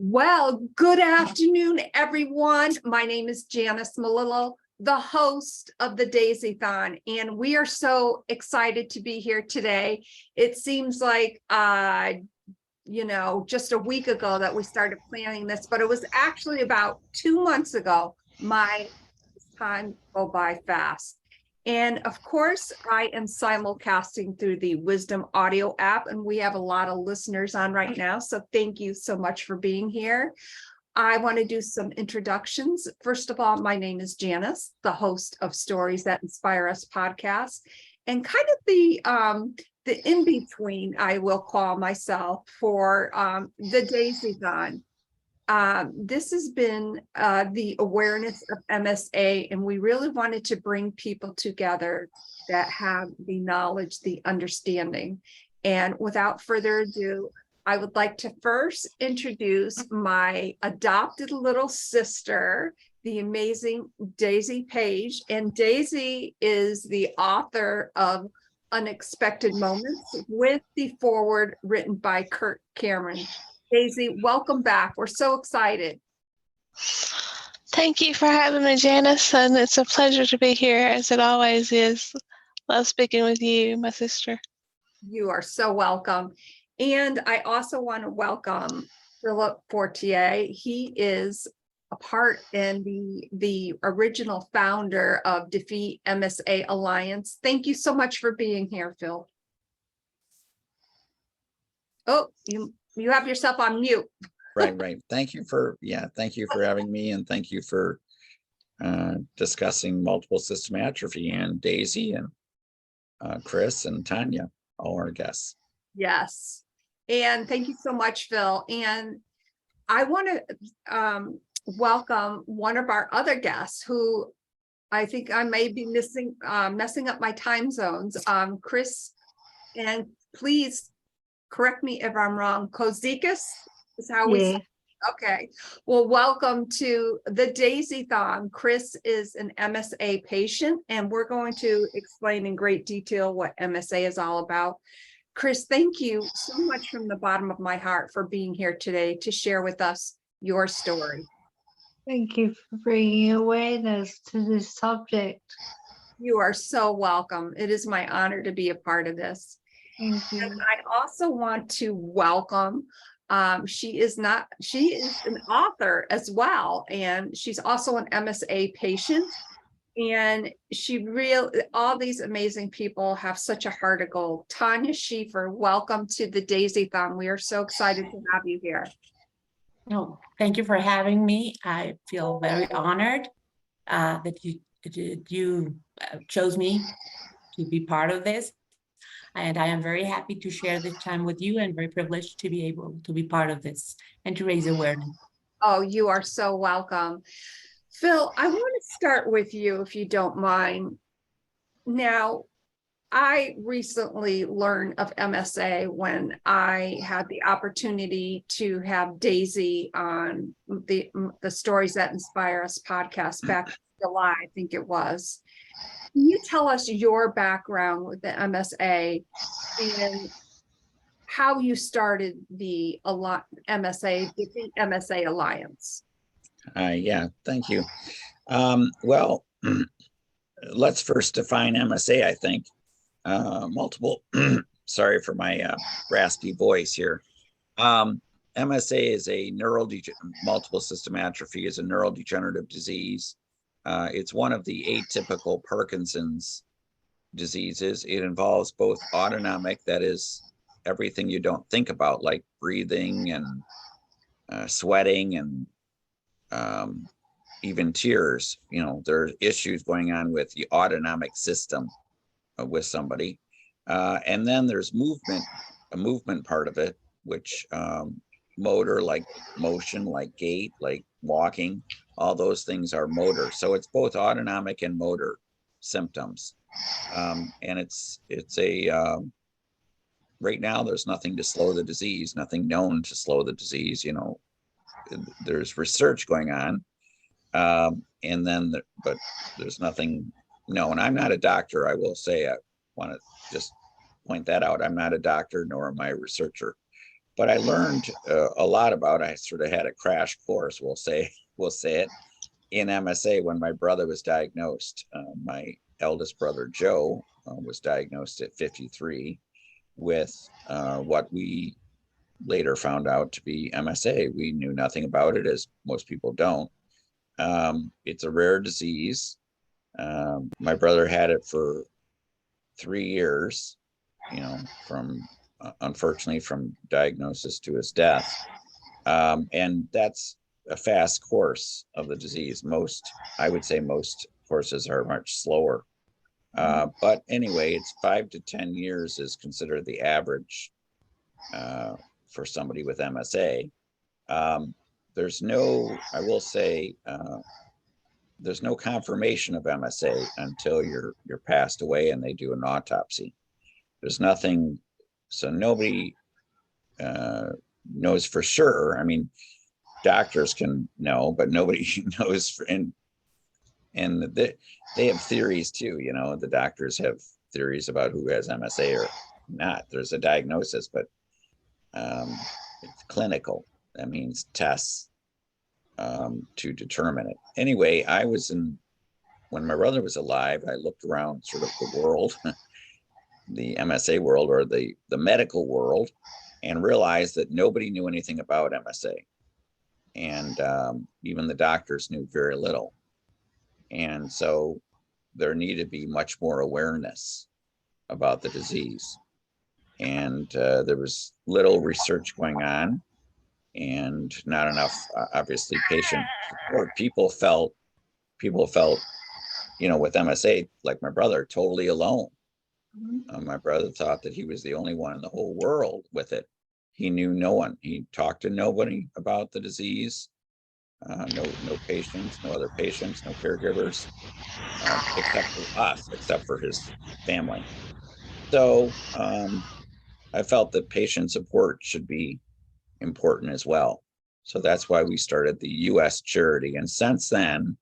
Well, good afternoon, everyone. My name is Janis Melillo, the host of the Daisy Thon, and we are so excited to be here today. It seems like, just a week ago that we started planning this, but it was actually about 2 months ago. My time go by fast. And of course, I am simulcasting through the Wisdom Audio app, and we have a lot of listeners on right now. So thank you so much for being here. I want to do some introductions. First of all, my name is Janis, the host of Stories That Inspire Us podcast, and kind of the in-between, I will call myself, for the Daisy Thon. This has been the Awareness of MSA, and we really wanted to bring people together that have the knowledge, the understanding. And without further ado, I would like to first introduce my adopted little sister, the amazing Daisy Paige. And Daisy is the author of Unexpected Moments with the foreword written by Kirk Cameron. Daisy, welcome back. We're so excited. Thank you for having me, Janis, and it's a pleasure to be here, as it always is. Love speaking with you, my sister. You are so welcome. And I also want to welcome Philip Fortier. He is a part and the original founder of Defeat MSA Alliance. Thank you so much for being here, Phil. Oh, you have yourself on mute. Right. Thank you for having me, and thank you for discussing multiple system atrophy, and Daisy and Chris and Tanya, all our guests. Yes. And thank you so much, Phil. And I want to welcome one of our other guests who I think I may be messing up my time zones. Chris, and please correct me if I'm wrong. Kozikas is how we say it. Okay. Well, welcome to the Daisy Thon. Chris is an MSA patient, and we're going to explain in great detail what MSA is all about. Chris, thank you so much from the bottom of my heart for being here today to share with us your story. Thank you for bringing awareness to this subject. You are so welcome. It is my honor to be a part of this. Thank you. And I also want to welcome, she is an author as well, and she's also an MSA patient. And all these amazing people have such a heart of gold. Tanya Schiefer, welcome to the Daisy Thon. We are so excited to have you here. Oh, thank you for having me. I feel very honored that you chose me to be part of this. And I am very happy to share this time with you, and very privileged to be able to be part of this and to raise awareness. Oh, you are so welcome. Phil, I want to start with you, if you don't mind. Now, I recently learned of MSA when I had the opportunity to have Daisy on the Stories That Inspire Us podcast back in July, I think it was. Can you tell us your background with the MSA and how you started the MSA Alliance? Yeah, thank you. Well, let's first define MSA, I think. Sorry for my raspy voice here. MSA is a multiple system atrophy is a neurodegenerative disease. It's one of the atypical Parkinson's diseases. It involves both autonomic, that is everything you don't think about, like breathing and sweating and even tears. There are issues going on with the autonomic system with somebody. And then there's a movement part of it, which motor, like motion, like gait, like walking, all those things are motor. So it's both autonomic and motor symptoms. And it's right now there's nothing to slow the disease, nothing known to slow the disease. There's research going on. But there's nothing known. I'm not a doctor, I will say. I want to just point that out. I'm not a doctor, nor am I a researcher. But I learned a lot about, I sort of had a crash course, we'll say it, in MSA when my brother was diagnosed. My eldest brother, Joe, was diagnosed at 53 with what we later found out to be MSA. We knew nothing about it, as most people don't. It's a rare disease. My brother had it for 3 years, you know, from unfortunately from diagnosis to his death. And that's a fast course of the disease. I would say most courses are much slower. But anyway, it's 5 to 10 years is considered the average for somebody with MSA. There's no, I will say, there's no confirmation of MSA until you're passed away and they do an autopsy. There's nothing, so nobody knows for sure. I mean, doctors can know, but nobody knows. And they have theories too. You know, the doctors have theories about who has MSA or not. There's a diagnosis, but it's clinical. That means tests to determine it. Anyway, when my brother was alive, I looked around sort of the world, the MSA world or the medical world, and realized that nobody knew anything about MSA. And even the doctors knew very little. And so there needed to be much more awareness about the disease. And there was little research going on and not enough, obviously, patient support. People felt, you know, with MSA, like my brother, totally alone. My brother thought that he was the only one in the whole world with it. He knew no one. He talked to nobody about the disease. No patients, no other patients, no caregivers, except for us, except for his family. So I felt that patient support should be important as well. So that's why we started the U.S. charity. And since then,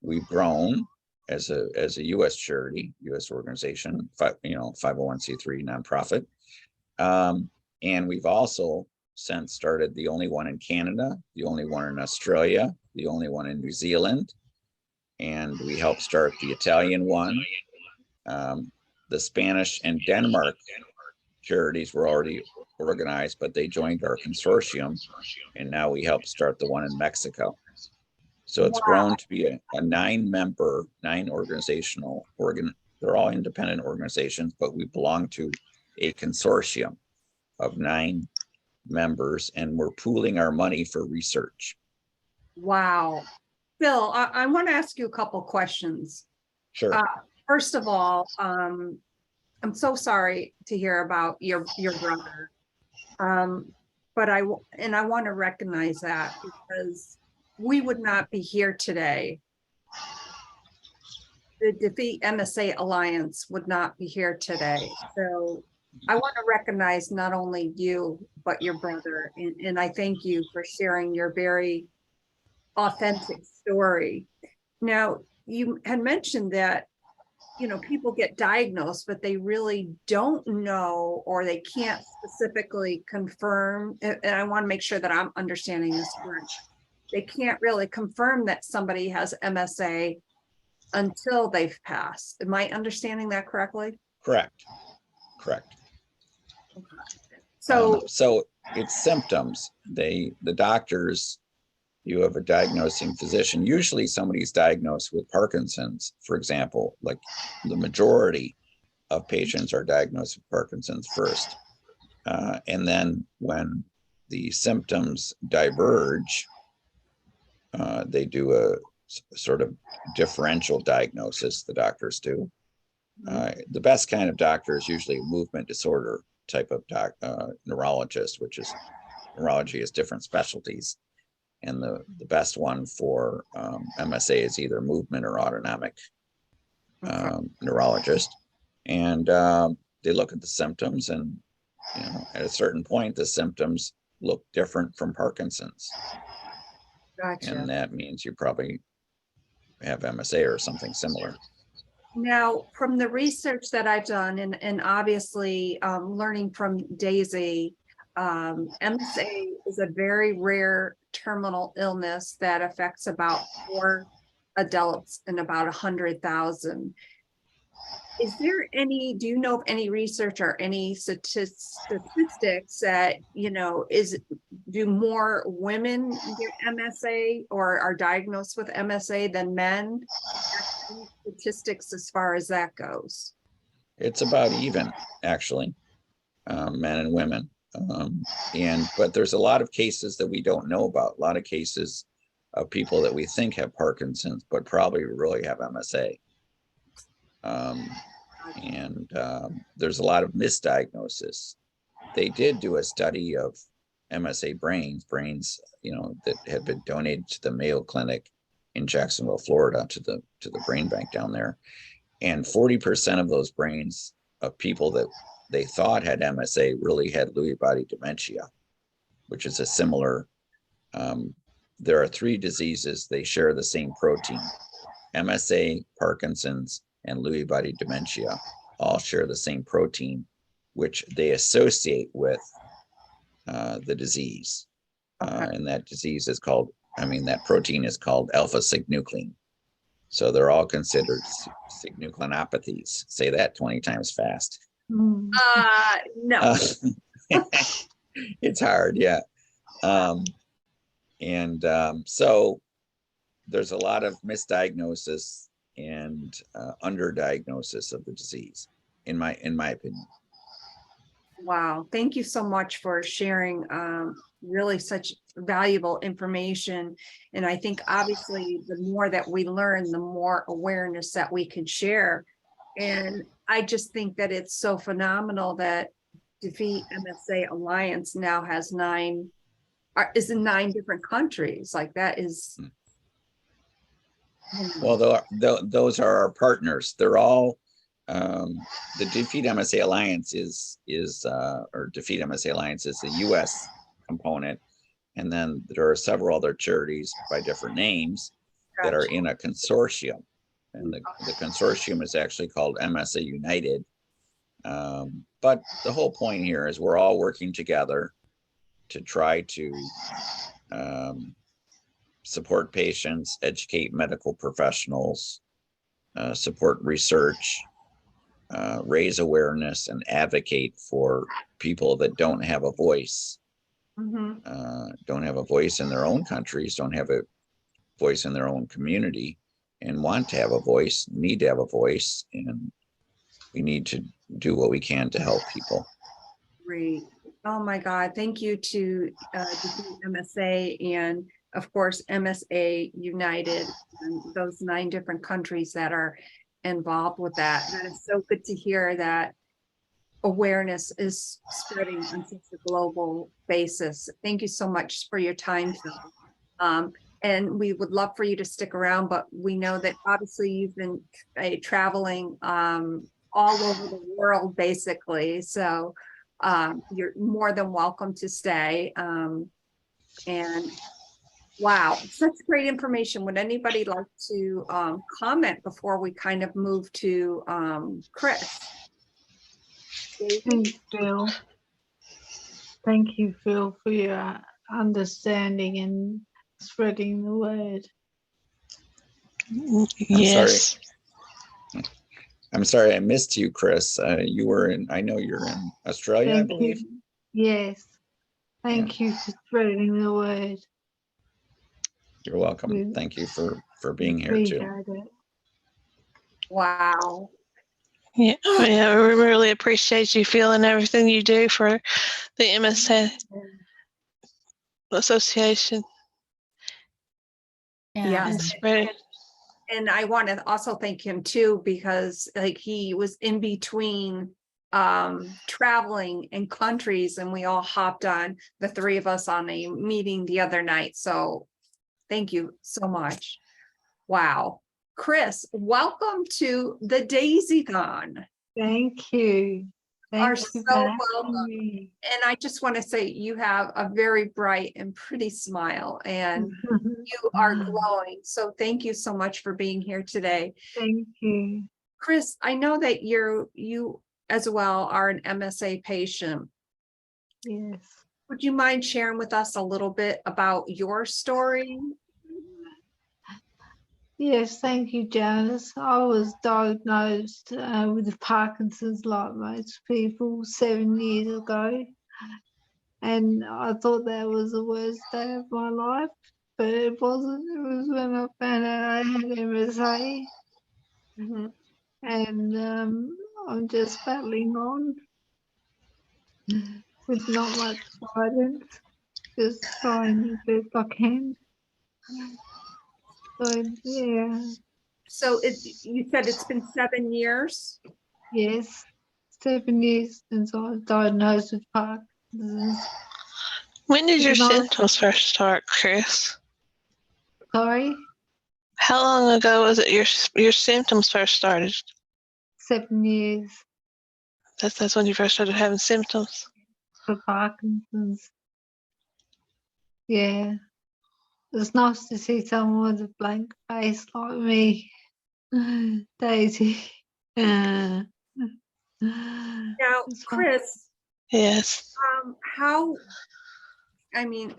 we've grown as a U.S. charity, U.S. organization, 501c3 nonprofit. And we've also since started the only one in Canada, the only one in Australia, the only one in New Zealand. And we helped start the Italian one. The Spanish and Denmark charities were already organized, but they joined our consortium. And now we help start the one in Mexico. So it's grown to be a 9-member, 9 organizational they're all independent organizations, but we belong to a consortium of 9 members, and we're pooling our money for research. Wow. Bill, I want to ask you a couple questions. Sure. First of all, I'm so sorry to hear about your brother. But I want to recognize that, because we would not be here today. The Defeat MSA Alliance would not be here today. So I want to recognize not only you, but your brother. And I thank you for sharing your very authentic story. Now, you had mentioned that, you know, people get diagnosed, but they really don't know, or they can't specifically confirm. And I want to make sure that I'm understanding this correct. They can't really confirm that somebody has MSA until they've passed. Am I understanding that correctly? Correct. So, so it's symptoms. The doctors, you have a diagnosing physician. Usually somebody's diagnosed with Parkinson's, for example. Like the majority of patients are diagnosed with Parkinson's first. And then when the symptoms diverge, they do a sort of differential diagnosis, the doctors do. The best kind of doctor is usually a movement disorder type of neurologist, which is, neurology has different specialties. And the best one for MSA is either movement or autonomic neurologist. And they look at the symptoms, and you know, at a certain point, the symptoms look different from Parkinson's. gotcha. And that means you probably have MSA or something similar. Now, from the research that I've done, and obviously learning from Daisy, MSA is a very rare terminal illness that affects about 4 adults in about 100,000. Is there any, do you know of any research or any statistics that, you know, do more women get MSA or are diagnosed with MSA than men? Any statistics as far as that goes? It's about even, actually, men and women. But there's a lot of cases that we don't know about, a lot of cases of people that we think have Parkinson's, but probably really have MSA. There's a lot of misdiagnosis. They did do a study of MSA brains, you know, that had been donated to the Mayo Clinic in Jacksonville, Florida, to the brain bank down there. And 40% of those brains of people that they thought had MSA really had Lewy body dementia, which is a similar, there are 3 diseases, they share the same protein. MSA, Parkinson's, and Lewy body dementia all share the same protein, which they associate with the disease. And that disease is called, that protein is called alpha-synuclein. So they're all considered synucleinopathies. Say that 20 times fast. No. It's hard, yeah. So there's a lot of misdiagnosis and underdiagnosis of the disease, in my opinion. Wow, thank you so much for sharing really such valuable information. And I think obviously the more that we learn, the more awareness that we can share. And I just think that it's so phenomenal that Defeat MSA Alliance now has is in 9 different countries. Like that is. Well, those are our partners. They're all, the Defeat MSA Alliance or Defeat MSA Alliance is the US component. And then there are several other charities by different names that are in a consortium. And the consortium is actually called MSA United. But the whole point here is we're all working together to try to support patients, educate medical professionals, support research, raise awareness, and advocate for people that don't have a voice, don't have a voice in their own countries, don't have a voice in their own community, and want to have a voice, need to have a voice, and we need to do what we can to help people. Great. Oh my God. Thank you to MSA and of course, MSA United and those 9 different countries that are involved with that. And it's so good to hear that awareness is spreading on such a global basis. Thank you so much for your time, Phil. And we would love for you to stick around, but we know that obviously you've been traveling all over the world, basically. So you're more than welcome to stay. And wow, such great information. Would anybody like to comment before we kind of move to Chris? Thanks, Phil. Thank you, Phil, for your understanding and spreading the word. Yes. I'm sorry I missed you, Chris. You were in, I know you're in Australia, I believe. You. Yes. Thank you for spreading the word. You're welcome. Thank you for being here too. Wow. Yeah, we really appreciate you feeling everything you do for the MSA Association. Yes. And I want to also thank him too, because like he was in between traveling in countries and we all hopped on, the 3 of us, on a meeting the other night. So thank you so much. Wow. Chris, welcome to the Daisy Thon. Thank you. Are so welcome. And I just want to say you have a very bright and pretty smile and you are glowing. So thank you so much for being here today. Thank you. Chris, I know that you as well are an MSA patient. Yes. Would you mind sharing with us a little bit about your story? Yes, thank you, Janice. I was diagnosed with Parkinson's, like most people, 7 years ago. And I thought that was the worst day of my life, but it wasn't. It was when I found out I had MSA, Mhm. and I'm just battling on with not much guidance, just trying the best I can. So, yeah, So you said it's been 7 years? yes, 7 years since I was diagnosed with Parkinson's. When did your It's not- symptoms first start, Chris? Sorry, How long ago was it your symptoms first started? 7 years That's when you first started having symptoms. for Parkinson's. Yeah. It's nice to see someone with a blank face like me, Daisy. Now, It's fun. Chris, Yes. how, I mean,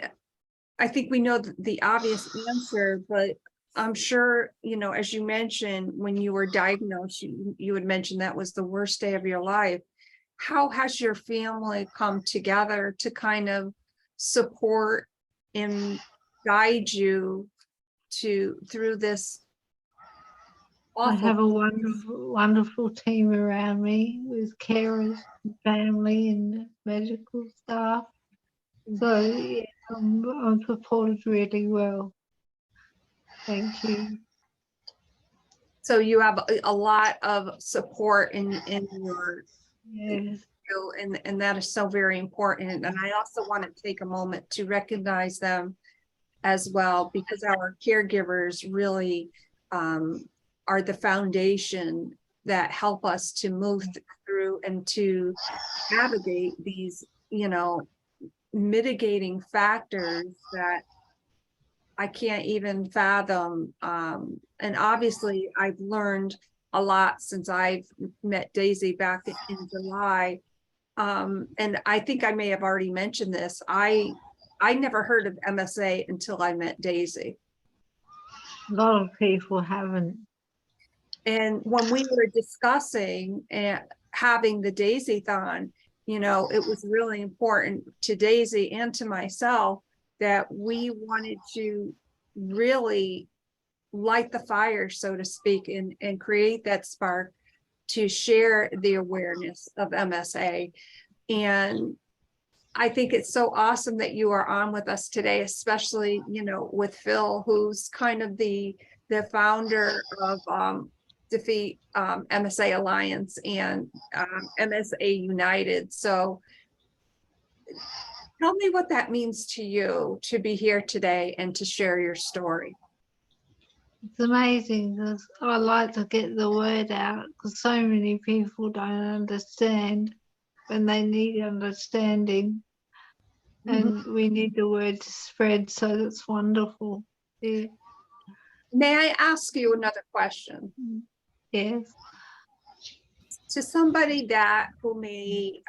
I think we know the obvious answer, but I'm sure, you know, as you mentioned, when you were diagnosed, you had mentioned that was the worst day of your life. How has your family come together to kind of support and guide you through this I awful? have a wonderful, wonderful team around me with carers, and family, and medical staff. So yeah, I'm supported really well. Thank you. So you have a lot of support in your, Yes, and that is so very important. And I also want to take a moment to recognize them as well, because our caregivers really are the foundation that help us to move through and to navigate these, you know, mitigating factors that I can't even fathom. And obviously I've learned a lot since I've met Daisy back in July. And I think I may have already mentioned this. I never heard of MSA until I met Daisy. a lot of people haven't. And when we were discussing and having the Daisy Thon, you know, it was really important to Daisy and to myself that we wanted to really light the fire, so to speak, and create that spark to share the awareness of MSA. And I think it's so awesome that you are on with us today, especially, you know, with Phil, who's kind of the founder of Defeat MSA Alliance and MSA United. So tell me what that means to you to be here today and to share your story. It's amazing because I like to get the word out because so many people don't understand when they need understanding. And we need the word to spread, so that's wonderful. Yeah. May I ask you another question? Yes. To somebody that who may,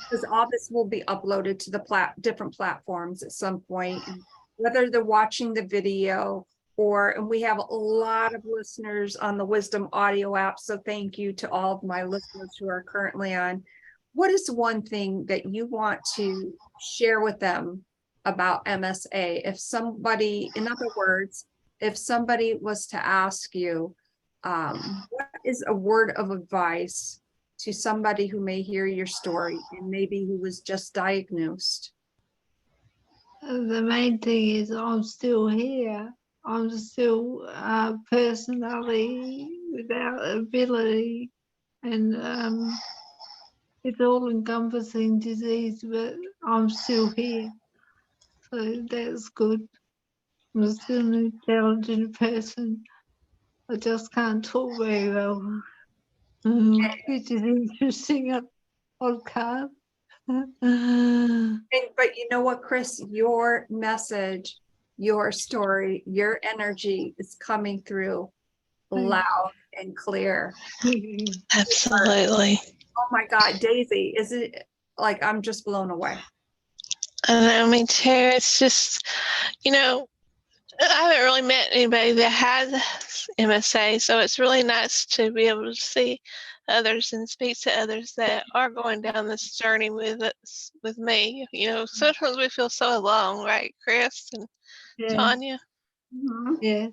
because all this will be uploaded to the different platforms at some point, whether they're watching the video or, and we have a lot of listeners on the Wisdom Audio app, so thank you to all of my listeners who are currently on. What is one thing that you want to share with them about MSA? If somebody, in other words, if somebody was to ask you, what is a word of advice to somebody who may hear your story and maybe who was just diagnosed? The main thing is I'm still here. I'm still a personality without ability, and it's all encompassing disease, but I'm still here. So that's good. I'm still an intelligent person. I just can't talk very well, which is interesting at podcast. But you know what, Chris, your message, your story, your energy is coming through loud and clear. Absolutely. Oh my God, Daisy, is it like, I'm just blown away. me too. It's just, you know, I haven't really met anybody that has MSA, so it's really nice to be able to see others and speak to others that are going down this journey with us, with me. You know, sometimes we feel so alone, right, Chris and Yeah, Tanya? Mhm. yeah.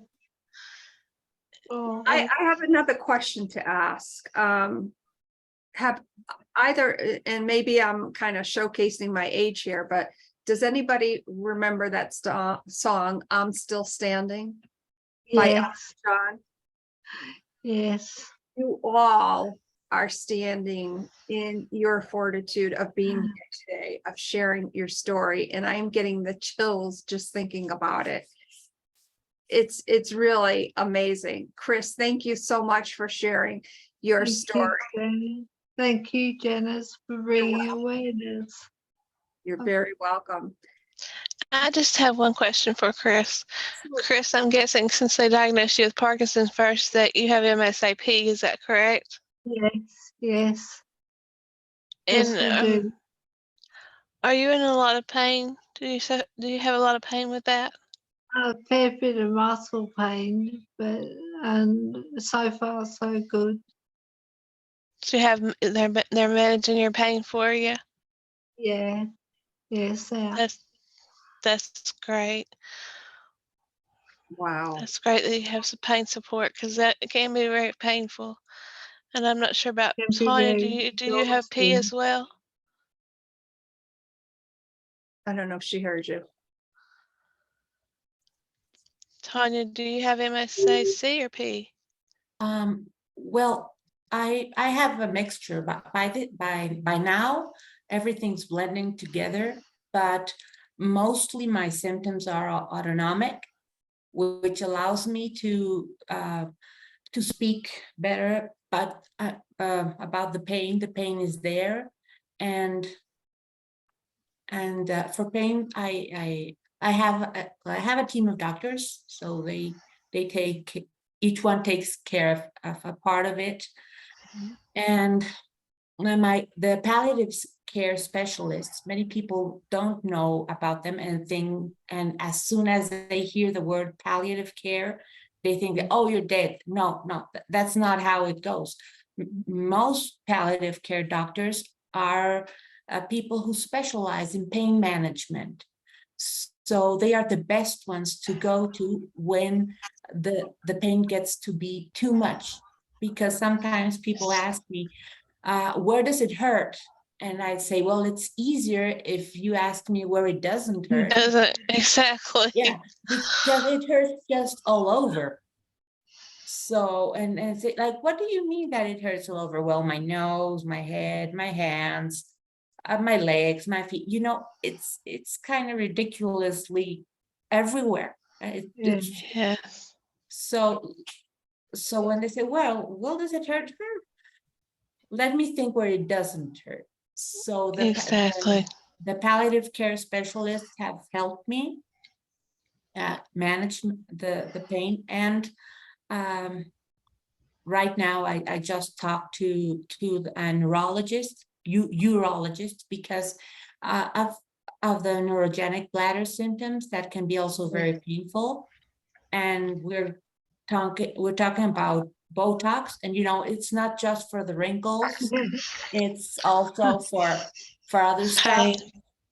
Oh, I have another question to ask. Have either, and maybe I'm kind of showcasing my age here, but does anybody remember that song, I'm Still Standing by Elton Yes, John? yes. You all are standing in your fortitude of being here today, of sharing your story, and I'm getting the chills just thinking about it. It's really amazing. Chris, thank you so much for sharing your Thank story. you, Janice. Thank you, Janice, for bringing awareness. You're very welcome. I just have one question for Chris. Chris, I'm guessing since they diagnosed you with Parkinson's first that you have MSAP, is that correct? Yes, yes, And yes, I do. are you in a lot of pain? Do you have a lot of pain with that? A fair bit of muscle pain, but so far so good. Do you have they're managing your pain for you? Yeah, yes, they are. That's great. Wow. That's great that you have some pain support because that can be very painful. And I'm not sure about Can be Tanya. very Do you have P exhausting. as well? I don't know if she heard you. Tanya, do you have MSA C or P? Well, I have a mixture, but by now everything's blending together. But mostly my symptoms are autonomic, which allows me to speak better. But about the pain is there, and for pain, I have a team of doctors, so they take, each one takes care of a part of it. And the palliative care specialists, many people don't know about them and as soon as they hear the word palliative care, they think, oh, you're dead. No, that's not how it goes. Most palliative care doctors are people who specialize in pain management. So they are the best ones to go to when the pain gets to be too much. Because sometimes people ask me, where does it hurt? And I'd say, well, it's easier if you ask me where it doesn't hurt. Doesn't exactly. Yeah, because it hurts just all over. So, and it's like, what do you mean that it hurts all over? Well, my nose, my head, my hands, my legs, my feet, you know, it's kind of ridiculously everywhere. Yes. So when they say, well, does it hurt? Let me think where it doesn't hurt. So Exactly. the palliative care specialists have helped me manage the pain. And right now I just talked to a neurologist, urologist, because of the neurogenic bladder symptoms that can be also very painful. And we're talking about Botox, and you know, it's not just for the wrinkles, it's also for other stuff,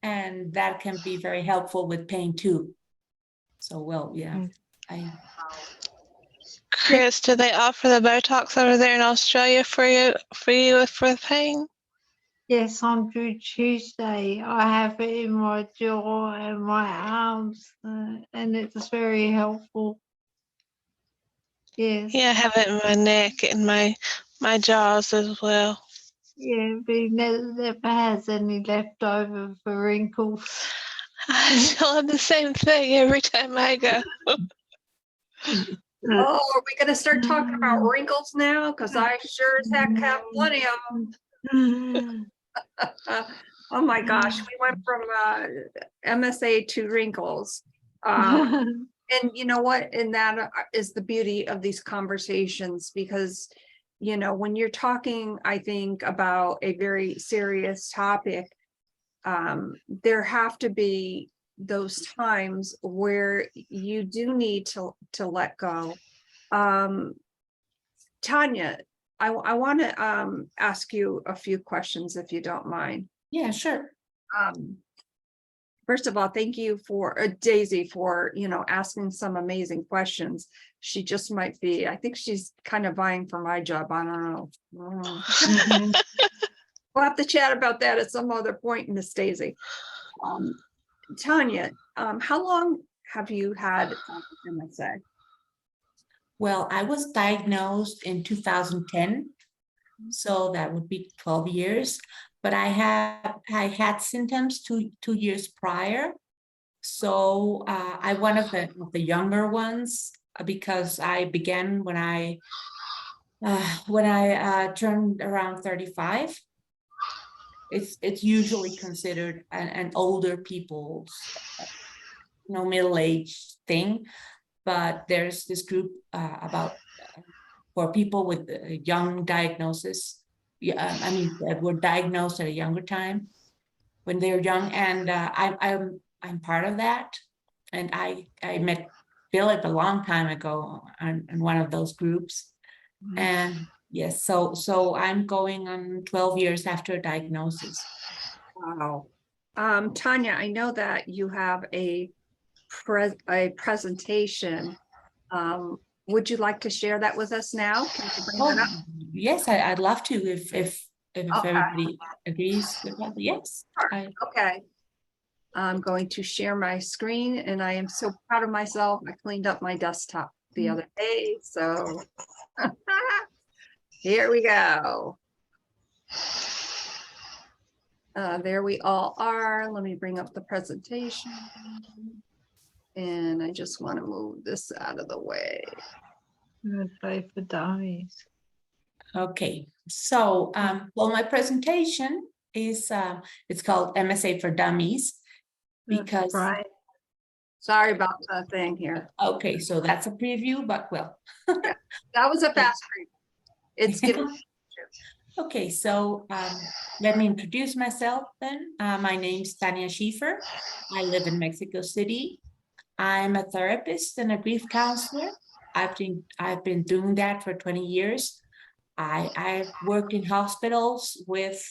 and that can be very helpful with pain too. So, well, yeah, Chris, do they offer the Botox over there in Australia for you for the pain? Yes, on Good Tuesday, I have it in my jaw and my arms, and it's very helpful. Yes. Yeah, I have it in my neck and my jaws as well. Yeah, but it never has any left over for wrinkles. I still have the same thing every time I go. Oh, are we gonna start talking about wrinkles now? Because I sure as heck have plenty of them. Oh my gosh, we went from MSA to wrinkles. And you know what? And that is the beauty of these conversations, because, you know, when you're talking, I think, about a very serious topic, there have to be those times where you do need to let go. Tanya, I want to ask you a few questions if you don't mind. Yeah, sure. First of all, thank you for Daisy for, asking some amazing questions. She just might be, I think she's kind of vying for my job. I don't know. We'll have to chat about that at some other point, Miss Daisy. Tanya, how long have you had MSA? Well, I was diagnosed in 2010, so that would be 12 years. But I had symptoms two years prior. So I'm one of the younger ones because I began when I turned around 35. It's usually considered an older people's middle-aged thing, but there's this group for people with young diagnosis. I mean, that were diagnosed at a younger time when they're young, and I'm part of that. And I met Philip a long time ago in one of those groups. Mm-hmm. And yes, so I'm going on 12 years after diagnosis. Wow. Tanya, I know that you have a presentation. Would you like to share that with us now? Can you bring that up? Yes, I'd love to if okay. Everybody agrees with that. Yes. Sure. Okay. I'm going to share my screen, and I am so proud of myself. I cleaned up my desktop the other day, so here we go. There we all are. Let me bring up the presentation. And I just want to move this out of the way. MSA for Dummies. Okay, so well, my presentation is it's called MSA for Dummies because right. Sorry about the thing here. Okay, so that's a preview, but well, yeah, that was a fast preview. It's given. Okay, so let me introduce myself then. My name's Tanya Schiefer. I live in Mexico City. I'm a therapist and a grief counselor. I've been doing that for 20 years. I've worked in hospitals with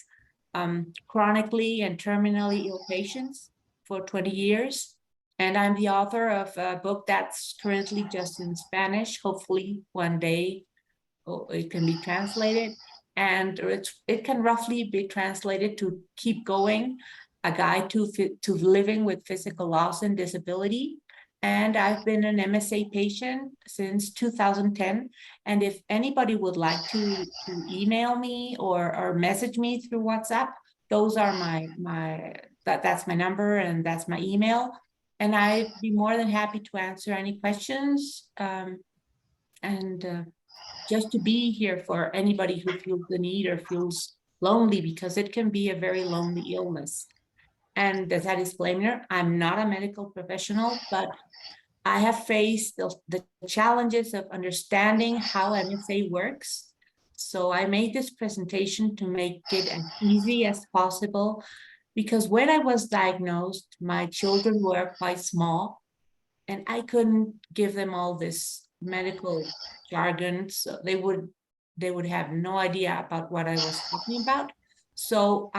chronically and terminally ill patients for 20 years. And I'm the author of a book that's currently just in Spanish. Hopefully one day it can be translated. And it can roughly be translated to Keep Going, a guide to living with physical loss and disability. And I've been an MSA patient since 2010. And if anybody would like to email me or message me through WhatsApp, those are that's my number and that's my email. And I'd be more than happy to answer any questions just to be here for anybody who feels the need or feels lonely, because it can be a very lonely illness. And as a disclaimer, I'm not a medical professional, but I have faced the challenges of understanding how MSA works. So I made this presentation to make it as easy as possible, because when I was diagnosed, my children were quite small and I couldn't give them all this medical jargon. So they would have no idea about what I was talking about. So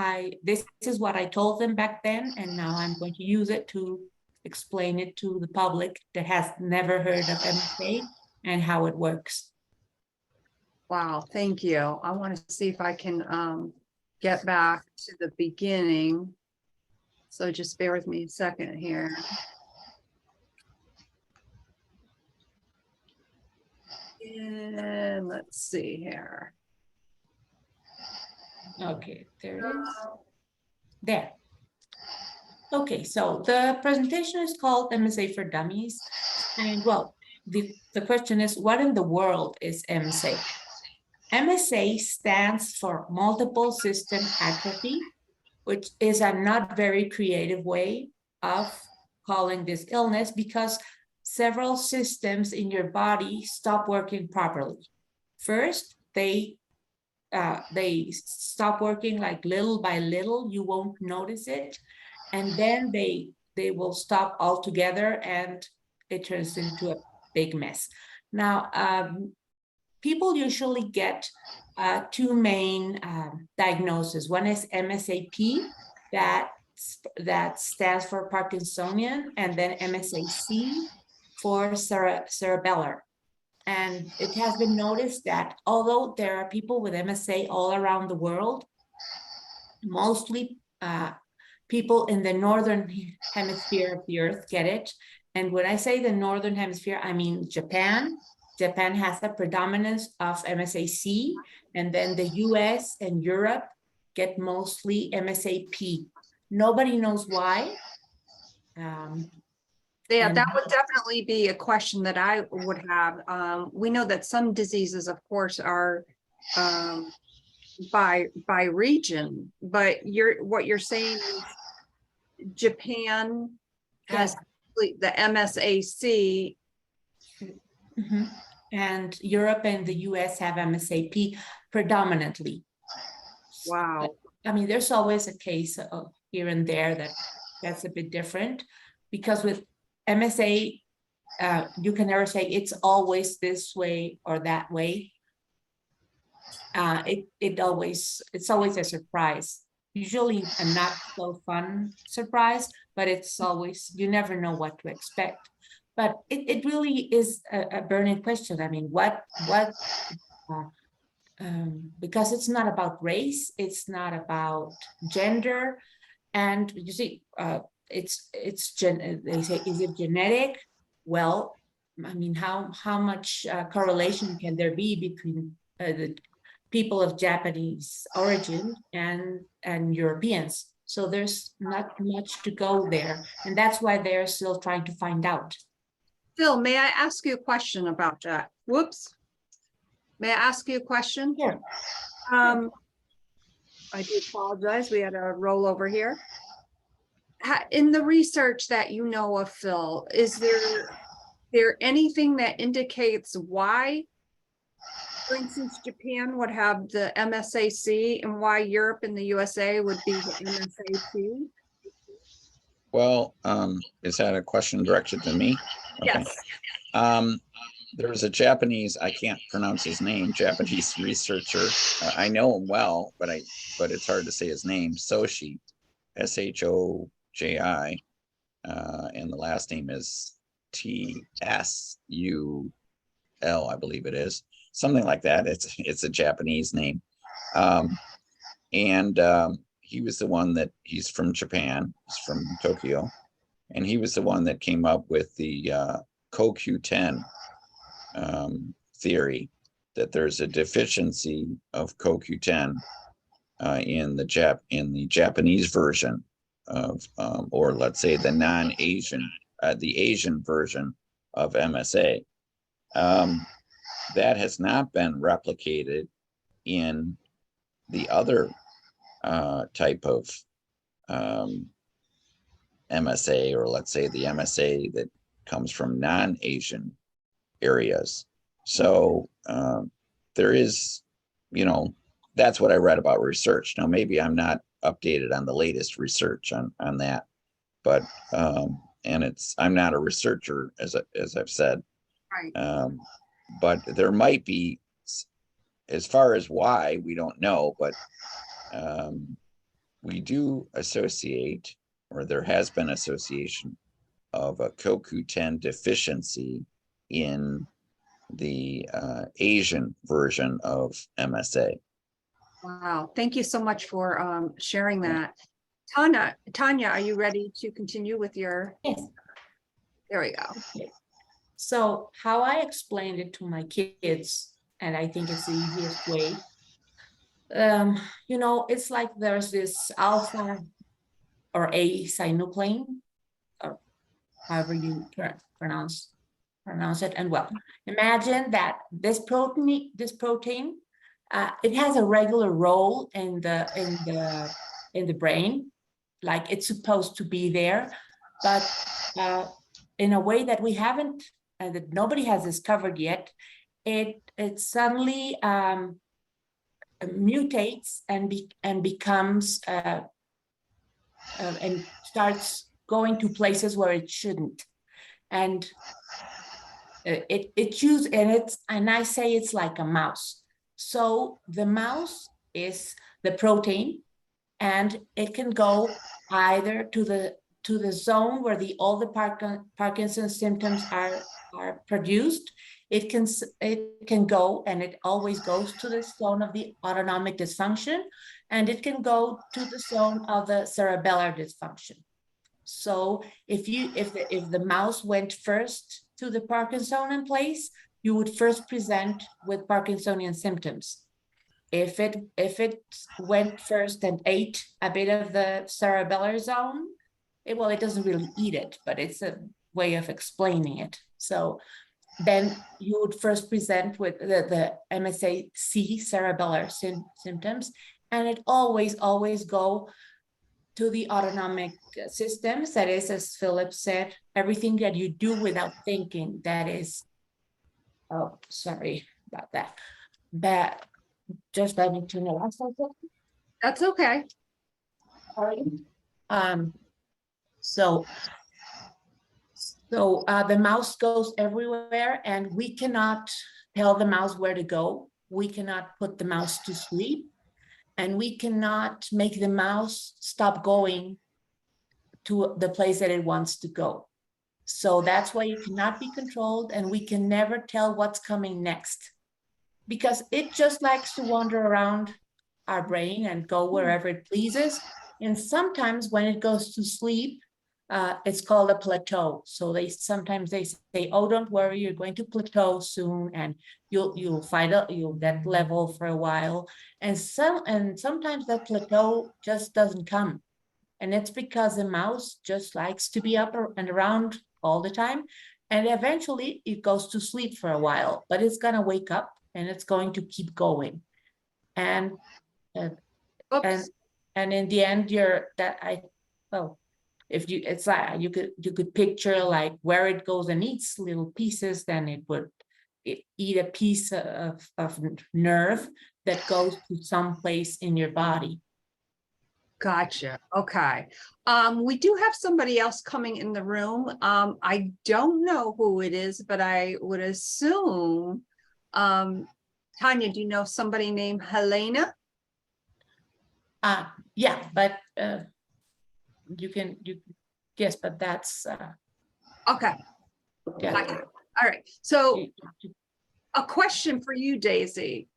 this is what I told them back then, and now I'm going to use it to explain it to the public that has never heard of MSA and how it works. Wow, thank you. I want to see if I can get back to the beginning. So just bear with me a second here. And let's see here. Okay, there it is. There. Okay, so the presentation is called MSA for Dummies. And well, the question is, what in the world is MSA? MSA stands for multiple system atrophy, which is a not very creative way of calling this illness, because several systems in your body stop working properly. First, they stop working like little by little, you won't notice it. And then they they will stop altogether and it turns into a big mess. Now, people usually get two main diagnoses. One is MSAP, that stands for Parkinsonian, and then MSAC for cerebellar. And it has been noticed that although there are people with MSA all around the world, mostly people in the northern hemisphere of the earth get it. And when I say the northern hemisphere, I mean Japan. Japan has a predominance of MSAC, and then the US and Europe get mostly MSAP. Nobody knows why. Yeah, And- that would definitely be a question that I would have. We know that some diseases, of course, are by region, but what you're saying is Japan has the MSAC. Mhm. And Europe and the US have MSAP predominantly. Wow. I mean, there's always a case of here and there that's a bit different, because with MSA, you can never say it's always this way or that way. It's always a surprise. Usually a not so fun surprise, but it's always, you never know what to expect. But it really is a burning question. I mean, because it's not about race, it's not about gender, and you see, they say, is it genetic? Well, I mean, how much correlation can there be between the people of Japanese origin and Europeans? So there's not much to go there, and that's why they're still trying to find out. Phil, may I ask you a question about that? Whoops. May I ask you a question? Sure. I do apologize. We had a rollover here. In the research that you know of, Phil, is there anything that indicates why, for instance, Japan would have the MSAC and why Europe and the USA would be the MSAP? Well, is that a question directed to me? Okay. Yes. There was a Japanese, I can't pronounce his name, Japanese researcher. I know him well, but it's hard to say his name. Soji, Shoji, and the last name is Tsul, I believe it is, something like that. It's a Japanese name, and he was the one that he's from Japan. He's from Tokyo, and he was the one that came up with the CoQ10 theory, that there's a deficiency of CoQ10 in the Japanese version of, or let's say the non-Asian, the Asian version of MSA. That has not been replicated in the other type of MSA, or let's say the MSA that comes from non-Asian areas. So there is, that's what I read about research. Now, maybe I'm not updated on the latest research on that, but and I'm not a researcher, as I've said. Right. But there might be, as far as why, we don't know, but we do associate, or there has been association of a CoQ10 deficiency in the Asian version of MSA. Wow. Thank you so much for sharing that. Tanya, are you ready to continue with your? Yes. There we go. Okay. So how I explained it to my kids, and I think it's the easiest way, it's like there's this alpha or A synuclein, or however you pronounce it. And well, imagine that this protein, it has a regular role in the brain, like it's supposed to be there, but in a way that we haven't, that nobody has discovered yet. It suddenly mutates and becomes and starts going to places where it shouldn't. And and I say it's like a mouse. So the mouse is the protein, and it can go either to the zone where all the Parkinson's symptoms are produced. It can go, and it always goes to the zone of the autonomic dysfunction, and it can go to the zone of the cerebellar dysfunction. So if the mouse went first to the Parkinsonian place, you would first present with Parkinsonian symptoms. If it went first and ate a bit of the cerebellar zone, it doesn't really eat it, but it's a way of explaining it. So then you would first present with the MSA-C cerebellar symptoms, and it always go to the autonomic systems. That is, as Philip said, everything that you do without thinking. That is, oh, sorry about that. That just let me turn the last one. That's okay. So the mouse goes everywhere, and we cannot tell the mouse where to go. We cannot put the mouse to sleep, and we cannot make the mouse stop going to the place that it wants to go. So that's why it cannot be controlled, and we can never tell what's coming next, because it just likes to wander around our brain and go wherever it pleases. And sometimes when it goes to sleep, it's called a plateau. So sometimes they say, oh, don't worry, you're going to plateau soon, and you'll get level for a while. And sometimes that plateau just doesn't come. And it's because the mouse just likes to be up and around all the time. And eventually it goes to sleep for a while, but it's gonna wake up, and it's going to keep going. And in the end, it's like you could picture like where it goes and eats little pieces, then it would eat a piece of nerve that goes to some place in your body. Gotcha. Okay. We do have somebody else coming in the room. I don't know who it is, but I would assume, Tanya, do you know somebody named Helena? Yeah, but you can guess, but that's Okay. yeah. Gotcha. All right. So a question for you, Daisy.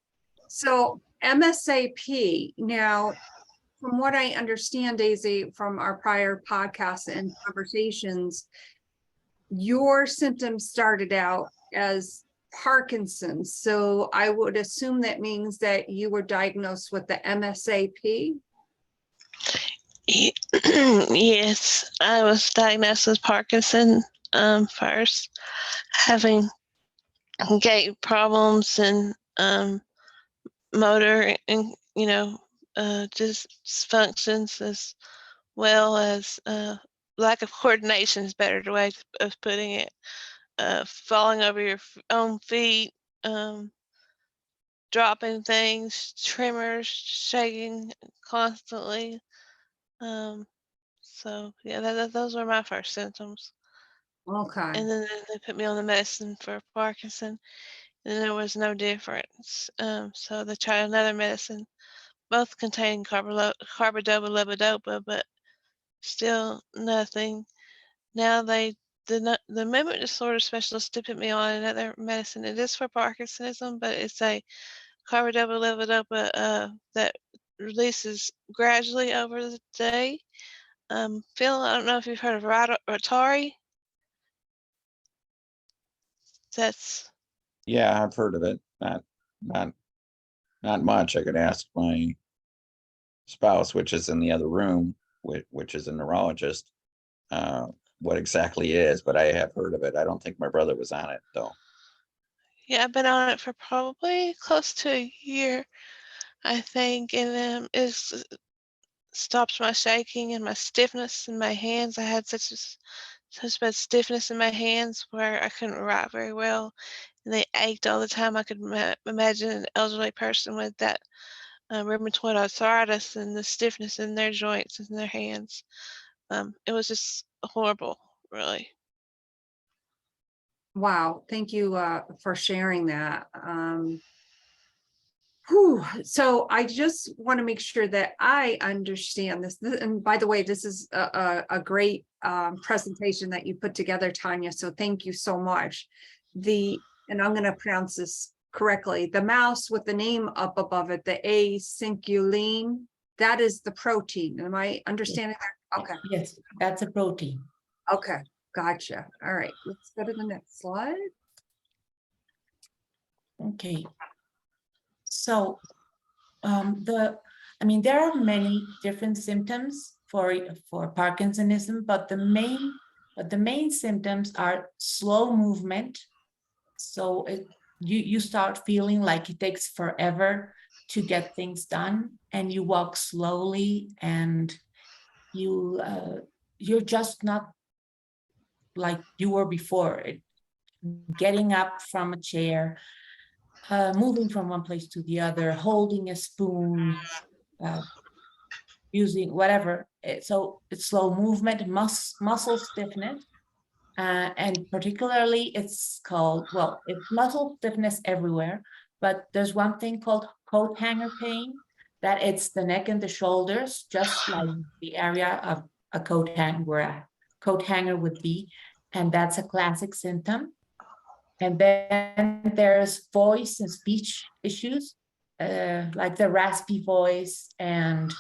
So MSAP, now, from what I understand, Daisy, from our prior podcasts and conversations, your symptoms started out as Parkinson's. So I would assume that means that you were diagnosed with the MSAP. Yes, I was diagnosed with Parkinson first, having gait problems and motor and dysfunctions, as well as lack of coordination is better the way of putting it. Falling over your own feet, dropping things, tremors, shaking constantly. So yeah, those were my first symptoms. Okay. And then they put me on the medicine for Parkinson, and there was no difference. So they tried another medicine, both containing carbidopa levodopa, but still nothing. Now the movement disorder specialist to put me on another medicine. It is for Parkinsonism, but it's a carbidopa levodopa that releases gradually over the day. Phil, I don't know if you've heard of Rotari. That's Yeah, I've heard of it. Not much. I could ask my spouse, which is in the other room, which is a neurologist, what exactly it is, but I have heard of it. I don't think my brother was on it though. yeah, I've been on it for probably close to a year, I think, and it stops my shaking and my stiffness in my hands. I had such bad stiffness in my hands where I couldn't write very well, and they ached all the time. I could imagine an elderly person with that rheumatoid arthritis and the stiffness in their joints and their hands. It was just horrible, really. Wow, thank you for sharing that. Whew. So I just want to make sure that I understand this. And by the way, this is a great presentation that you put together, Tanya. So thank you so much. And I'm going to pronounce this correctly. The mouse with the name up above it, the acynculine, that is the protein. Am I understanding that? Okay. Yes, that's a protein. Okay. Gotcha. All right. Let's go to the next slide. Okay. So there are many different symptoms for Parkinsonism, but the main symptoms are slow movement. So you start feeling like it takes forever to get things done, and you walk slowly, and you're just not like you were before. Getting up from a chair, moving from one place to the other, holding a spoon, using whatever. So it's slow movement, muscle stiffness, and particularly it's muscle stiffness everywhere, but there's one thing called coat hanger pain, that it's the neck and the shoulders, just like the area of a coat hanger, where a coat hanger would be, and that's a classic symptom. And then there's voice and speech issues, like the raspy voice and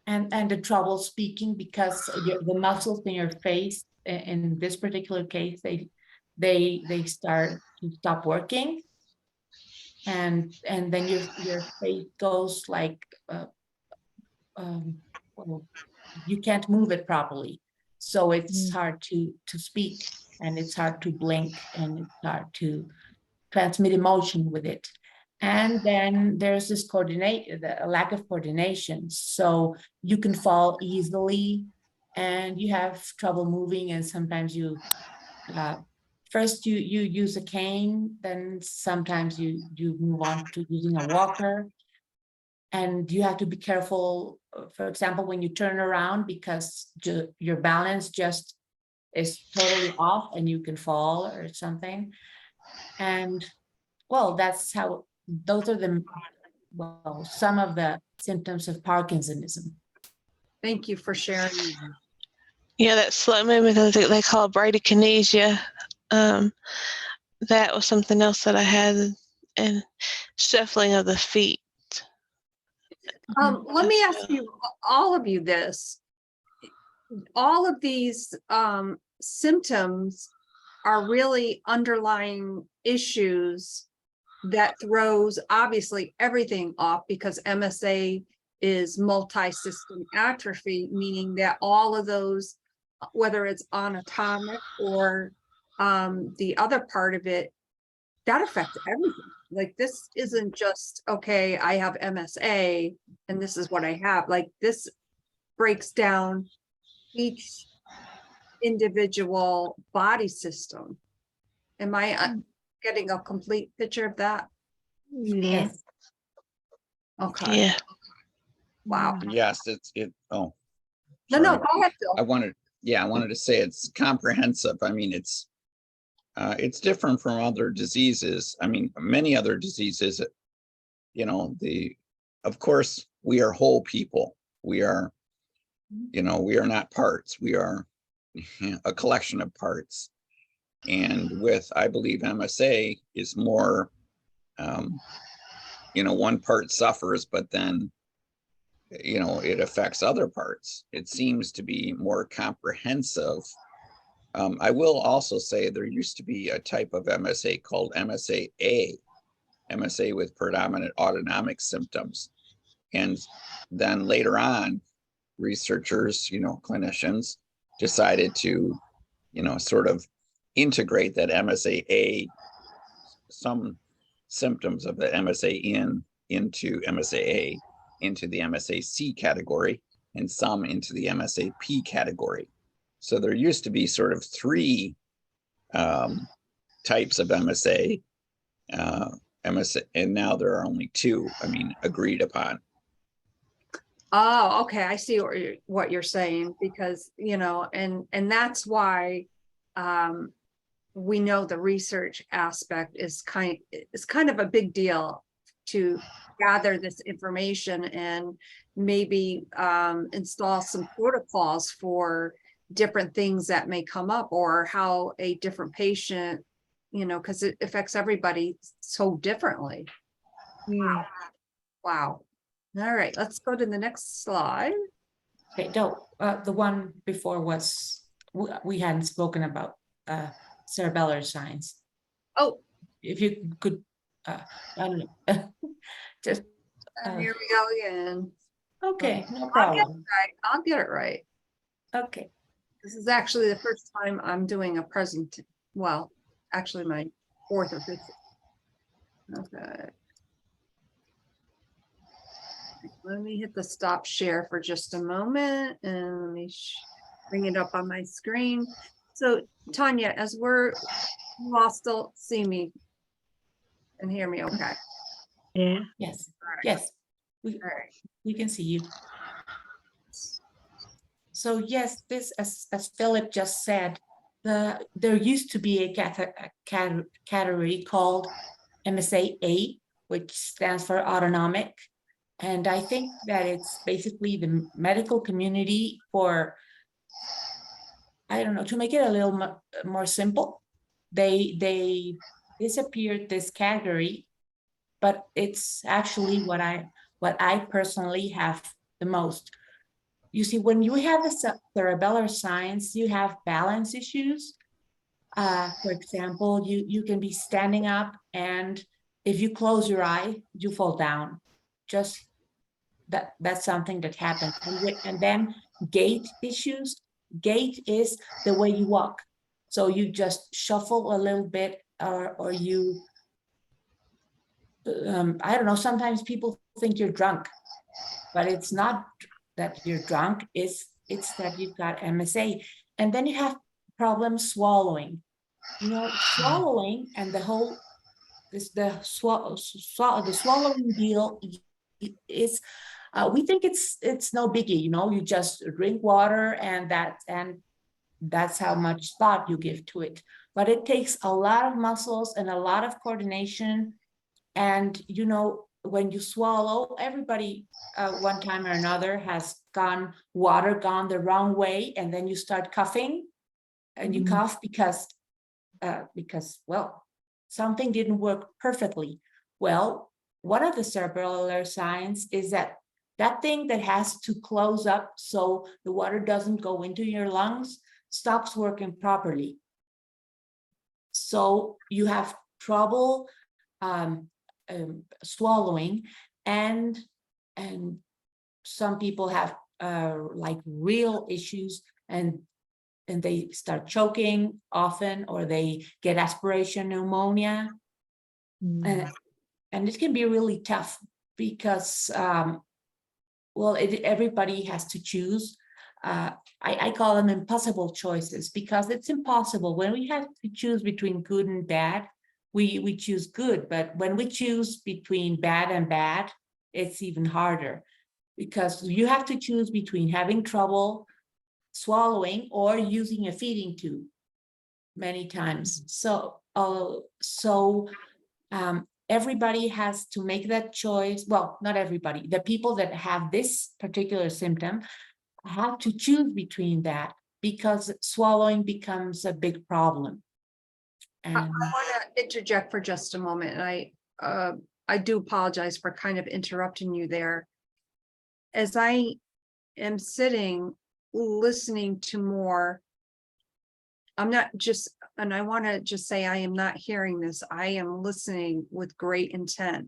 the trouble speaking, because the muscles in your face, in this particular case, they start to stop working, and then your face goes like well, you can't move it properly, so it's hard to speak, and it's hard to blink, and it's hard to transmit emotion with it. And then there's this a lack of coordination. So you can fall easily, and you have trouble moving, and sometimes you first you use a cane, then sometimes you move on to using a walker. And you have to be careful, for example, when you turn around, because your balance just is totally off, and you can fall or something. And well, those are some of the symptoms of Parkinsonism. Thank you for sharing. Yeah, that slow movement that they call bradykinesia. That was something else that I had, and shuffling of the feet. Let me ask you, all of you, this. All of these symptoms are really underlying issues that throws obviously everything off, because MSA is multi-system atrophy, meaning that all of those, whether it's anatomic or the other part of it, that affects everything. Like, this isn't just, okay, I have MSA and this is what I have. Like, this breaks down each individual body system. Am I getting a complete picture of that? Yes. Okay. Yeah. Wow. Yes, No, sorry. go ahead, Phil. I wanted to say it's comprehensive. I mean, it's different from other diseases. I mean, many other diseases, of course, we are whole people. We are not parts. We are a collection of parts. And I believe MSA is more, one part suffers, but then, it affects other parts. It seems to be more comprehensive. I will also say there used to be a type of MSA called MSA MSA with predominant autonomic symptoms. And then later on, researchers, clinicians decided to, sort of integrate that MSA some symptoms of the MSA into MSA into the MSA C category, and some into the MSA P category. So there used to be sort of three types of MSA, and now there are only two, agreed upon. Oh, okay. I see what you're saying, because, you know, and that's why we know the research aspect is kind of a big deal to gather this information and maybe install some protocols for different things that may come up, or how a different patient, you know, because it affects everybody so differently. Wow. All right, let's go to the next slide. Okay, no, the one before was, we hadn't spoken about cerebellar signs. Oh, If you could, I don't know, just, and here we go again. okay, no I'll get it problem. right. I'll get it right. Okay, This is actually the first time I'm doing a present. Well, actually my fourth or fifth. Okay. Let me hit the stop share for just a moment, and let me bring it up on my screen. So Tanya, as you all still see me and hear me okay? Yeah. yes, All right. yes, All right. we can see you. So yes, this, as Philip just said, there used to be a category called MSA, which stands for autonomic. And I think that it's basically the medical community for, I don't know, to make it a little more simple, they disappeared this category, but it's actually what I personally have the most. You see, when you have the cerebellar signs, you have balance issues. For example, you can be standing up, and if you close your eye, you fall down. Just that's something that happens. And then gait issues. Gait is the way you walk. So you just shuffle a little bit, or you, I don't know, sometimes people think you're drunk, but it's not that you're drunk, it's that you've got MSA. And then you have problems swallowing. You know, swallowing and the whole, the swallowing deal is, we think it's no biggie, you know, you just drink water and that's how much thought you give to it. But it takes a lot of muscles and a lot of coordination. And, you know, when you swallow, everybody one time or another has gone the wrong way, and then you start coughing, and you cough because, well, something didn't work perfectly. Well, one of the cerebellar signs is that thing that has to close up so the water doesn't go into your lungs stops working properly. So you have trouble swallowing, and some people have like real issues, and they start choking often, or they get aspiration pneumonia. And it can be really tough because well, everybody has to choose. I call them impossible choices, because it's impossible when we have to choose between good and bad. We choose good, but when we choose between bad and bad, it's even harder, because you have to choose between having trouble swallowing or using a feeding tube many times. So everybody has to make that choice. Well, not everybody. The people that have this particular symptom have to choose between that, because swallowing becomes a big problem. I want to interject for just a moment, and I do apologize for kind of interrupting you there. As I am sitting listening to more, I'm not just, and I want to just say I am not hearing this, I am listening with great intent,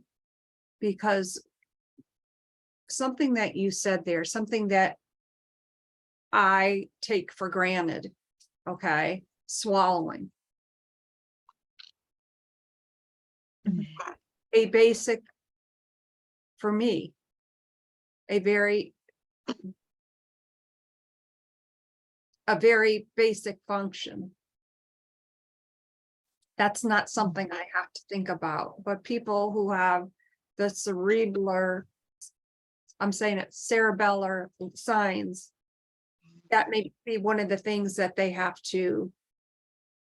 because something that you said there, something that I take for granted, okay, swallowing. A basic, for me, a very basic function. That's not something I have to think about, but people who have the cerebellar I'm saying it, cerebellar signs, that may be one of the things that they have to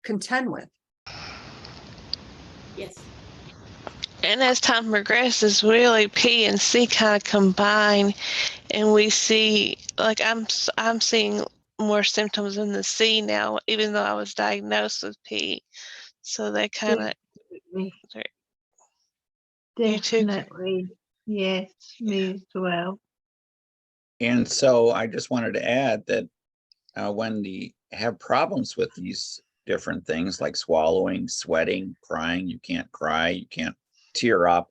contend with. Yes. And as time progresses, really P and C kind of combine, and we see, like I'm seeing more symptoms in the C now, even though I was diagnosed with P. So they kind of, you too. Definitely. Yes, me as well. And so I just wanted to add that when you have problems with these different things like swallowing, sweating, crying, you can't cry, you can't tear up.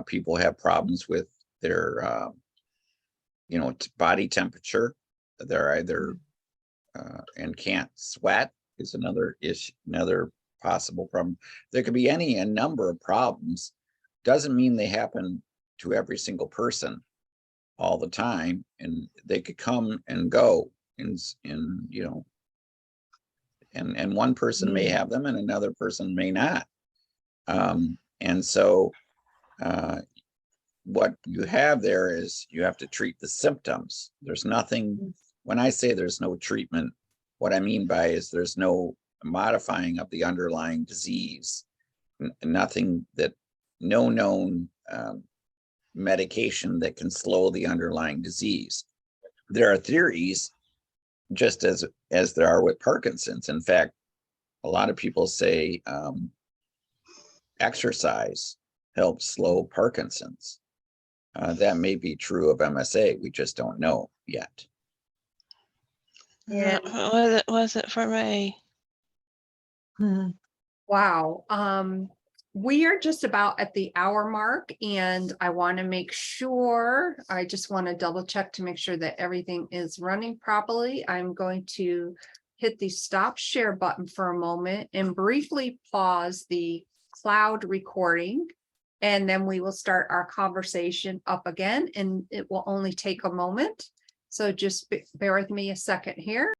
People have problems with their, body temperature. They're either and can't sweat is another issue, another possible problem. There could be a number of problems. Doesn't mean they happen to every single person all the time, and they could come and go and one person may have them and another person may not. And so what you have there is you have to treat the symptoms. There's nothing, when I say there's no treatment, what I mean by is there's no modifying of the underlying disease, nothing that, no known medication that can slow the underlying disease. There are theories, just as there are with Parkinson's. In fact, a lot of people say exercise helps slow Parkinson's. That may be true of MSA. We just don't know yet. Yeah. Was it for me? Wow. We are just about at the hour mark, and I want to make sure, I just want to double check to make sure that everything is running properly. I'm going to hit the stop share button for a moment and briefly pause the cloud recording. And then we will start our conversation up again, and it will only take a moment. So just bear with me a second here.